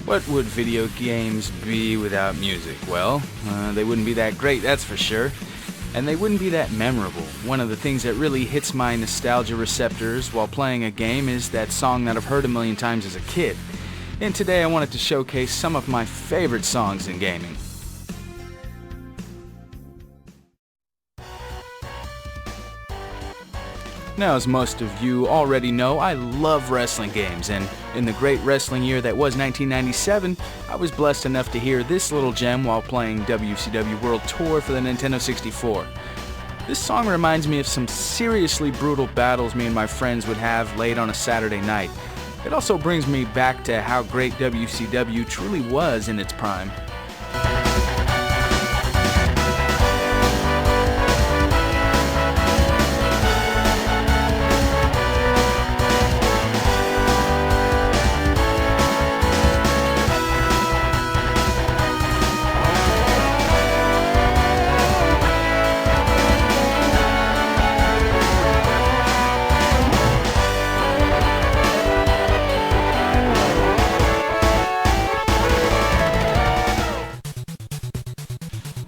What would video games be without music? Well, they wouldn't be that great, that's for sure. And they wouldn't be that memorable. One of the things that really hits my nostalgia receptors while playing a game is that song that I've heard a million times as a kid. And today I wanted to showcase some of my favorite songs in gaming. Now, as most of you already know, I love wrestling games, and in the great wrestling year that was 1997, I was blessed enough to hear this little gem while playing WCW World Tour for the Nintendo 64. This song reminds me of some seriously brutal battles me and my friends would have late on a Saturday night. It also brings me back to how great WCW truly was in its prime.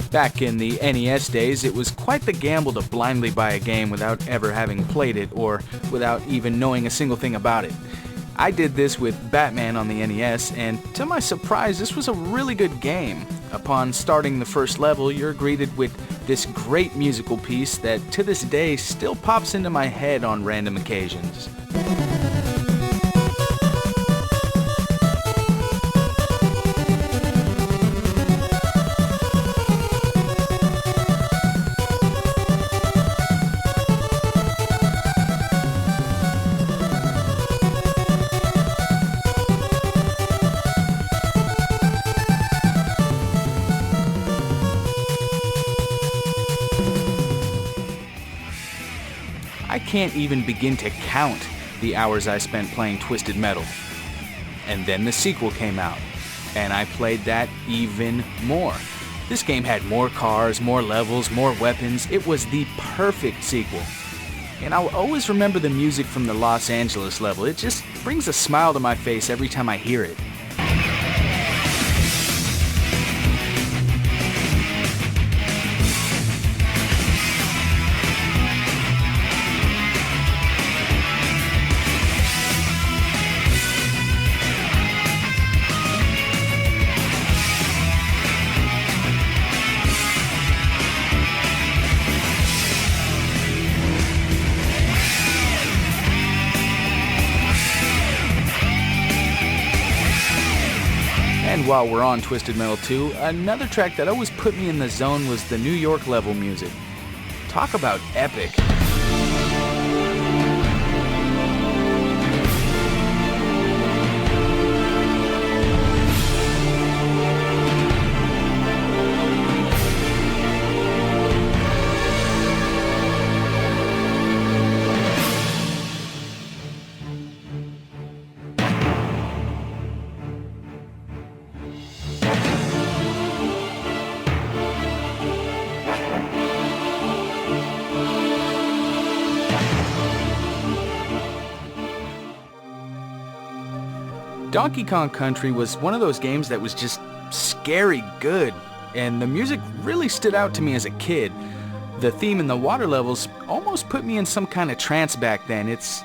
Back in the NES days, it was quite the gamble to blindly buy a game without ever having played it or without even knowing a single thing about it. I did this with Batman on the NES, and to my surprise, this was a really good game. Upon starting the first level, you're greeted with this great musical piece that to this day still pops into my head on random occasions. I can't even begin to count the hours I spent playing Twisted Metal. And then the sequel came out, and I played that even more. This game had more cars, more levels, more weapons. It was the perfect sequel. And I'll always remember the music from the Los Angeles level. It just brings a smile to my face every time I hear it. And while we're on Twisted Metal 2, another track that always put me in the zone was the New York level music. Talk about epic. Donkey Kong Country was one of those games that was just scary good, and the music really stood out to me as a kid. The theme in the water levels almost put me in some kind of trance back then. It's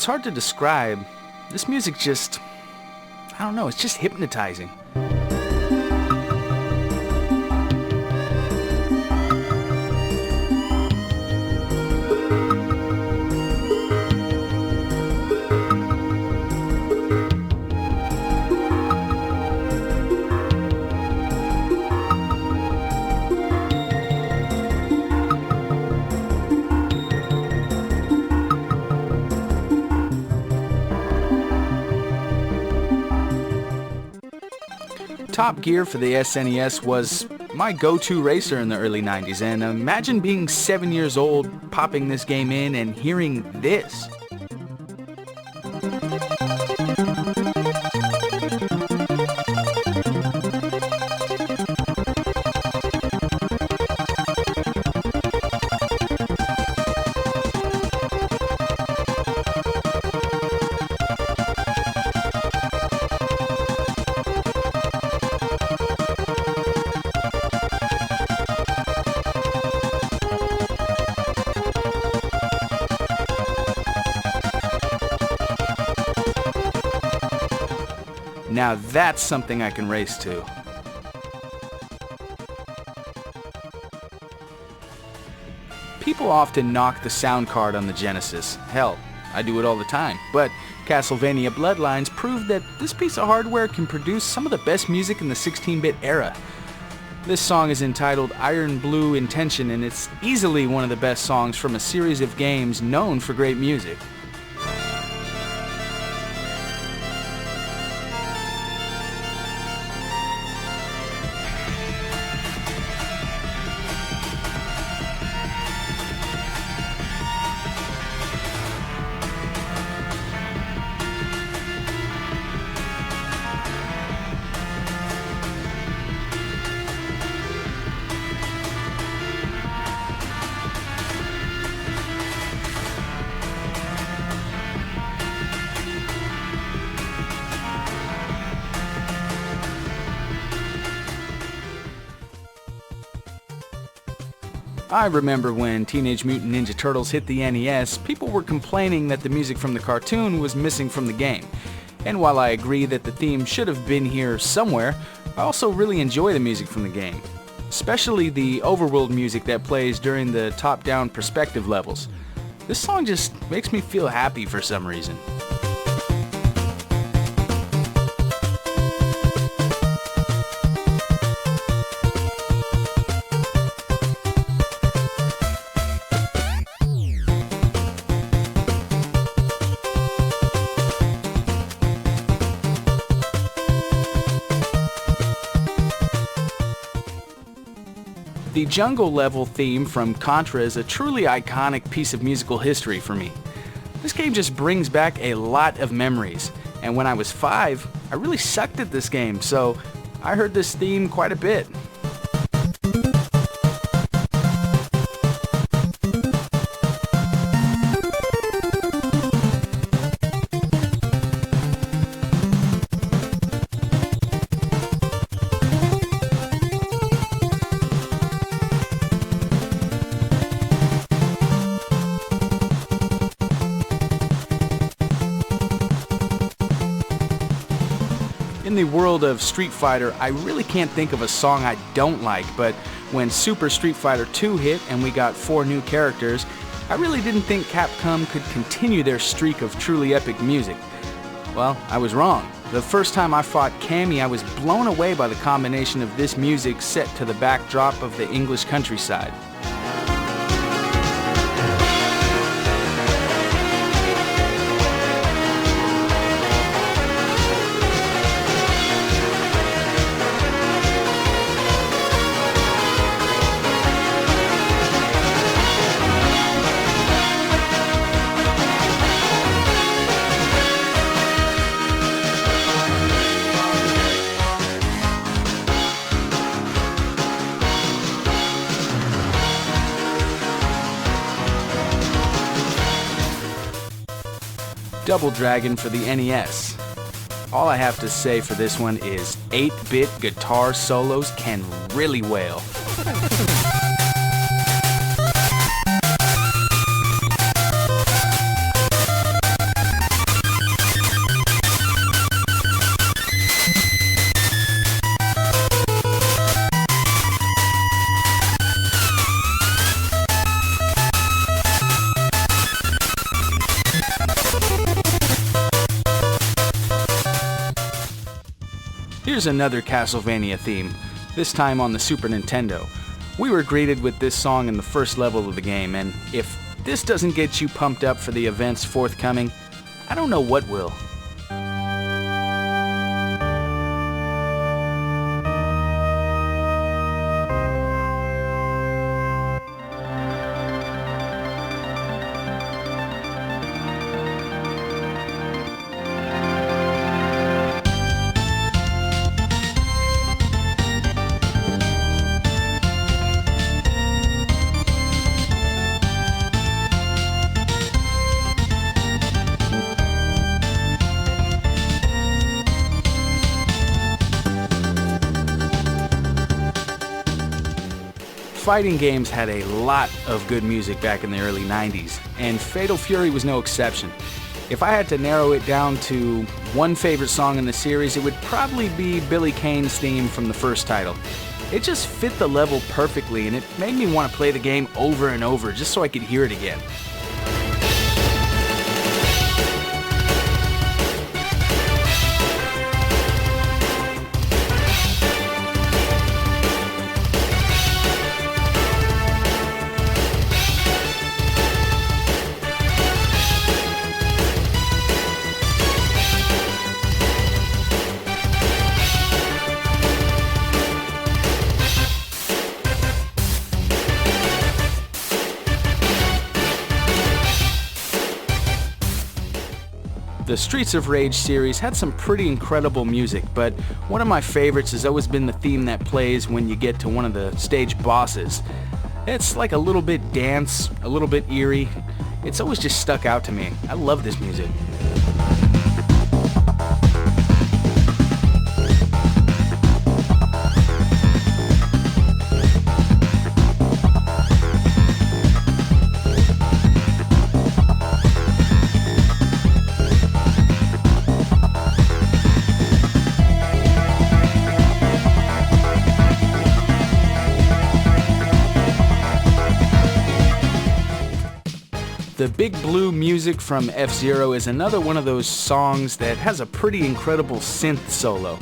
hard to describe. This music just, I don't know, it's just hypnotizing. Top Gear for the SNES was my go-to racer in the early 90s, and imagine being 7 years old, popping this game in and hearing this. Now that's something I can race to. People often knock the sound card on the Genesis. Hell, I do it all the time. But Castlevania Bloodlines proved that this piece of hardware can produce some of the best music in the 16-bit era. This song is entitled Iron Blue Intention, and it's easily one of the best songs from a series of games known for great music. I remember when Teenage Mutant Ninja Turtles hit the NES, people were complaining that the music from the cartoon was missing from the game. And while I agree that the theme should have been here somewhere, I also really enjoy the music from the game. Especially the overworld music that plays during the top-down perspective levels. This song just makes me feel happy for some reason. The jungle level theme from Contra is a truly iconic piece of musical history for me. This game just brings back a lot of memories, and when I was 5, I really sucked at this game, so I heard this theme quite a bit. In the world of Street Fighter, I really can't think of a song I don't like, but when Super Street Fighter 2 hit and we got 4 new characters, I really didn't think Capcom could continue their streak of truly epic music. Well, I was wrong. The first time I fought Cammy, I was blown away by the combination of this music set to the backdrop of the English countryside. Double Dragon for the NES. All I have to say for this one is 8-bit guitar solos can really wail. Here's another Castlevania theme, this time on the Super Nintendo. We were greeted with this song in the first level of the game, and if this doesn't get you pumped up for the events forthcoming, I don't know what will. Fighting games had a lot of good music back in the early 90s, and Fatal Fury was no exception. If I had to narrow it down to one favorite song in the series, it would probably be Billy Kane's theme from the first title. It just fit the level perfectly, and it made me want to play the game over and over just so I could hear it again. The Streets of Rage series had some pretty incredible music, but one of my favorites has always been the theme that plays when you get to one of the stage bosses. It's like a little bit dance, a little bit eerie. It's always just stuck out to me. I love this music. The Big Blue music from F-Zero is another one of those songs that has a pretty incredible synth solo.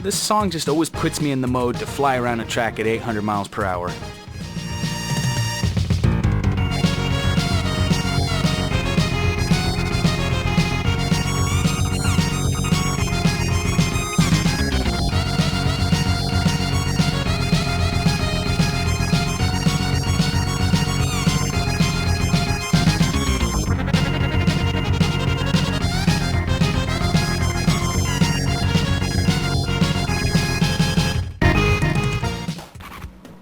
This song just always puts me in the mode to fly around a track at 800 miles per hour.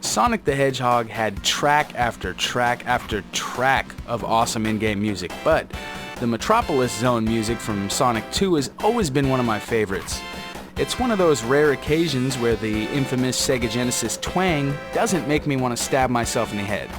Sonic the Hedgehog had track after track after track of awesome in-game music, but the Metropolis Zone music from Sonic 2 has always been one of my favorites. It's one of those rare occasions where the infamous Sega Genesis twang doesn't make me want to stab myself in the head.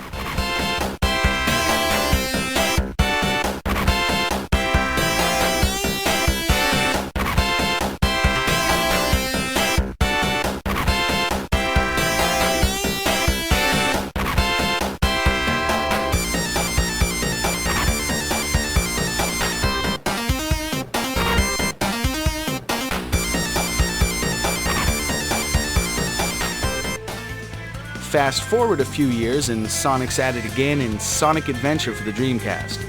Fast forward a few years and Sonic's at it again in Sonic Adventure for the Dreamcast.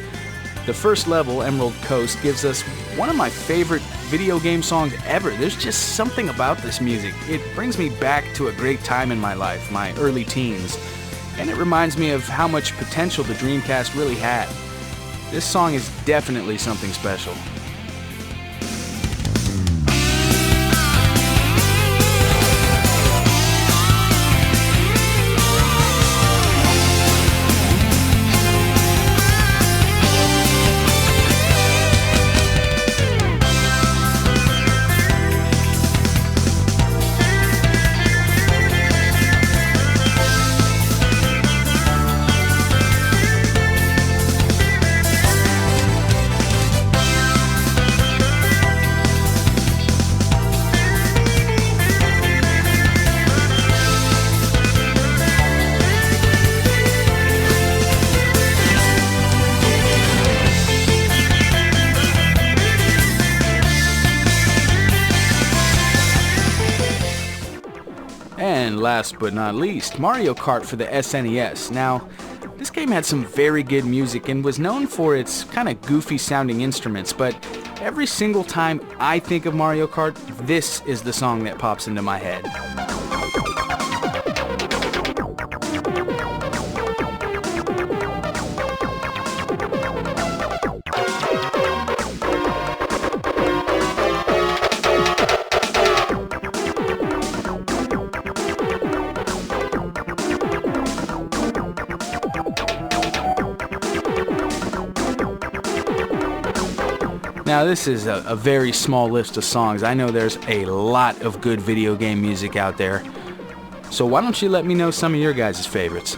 The first level, Emerald Coast, gives us one of my favorite video game songs ever. There's just something about this music. It brings me back to a great time in my life, my early teens, and it reminds me of how much potential the Dreamcast really had. This song is definitely something special. And last but not least, Mario Kart for the SNES. Now, this game had some very good music and was known for its kind of goofy sounding instruments, but every single time I think of Mario Kart, this is the song that pops into my head. Now this is a very small list of songs. I know there's a lot of good video game music out there. So why don't you let me know some of your guys' favorites?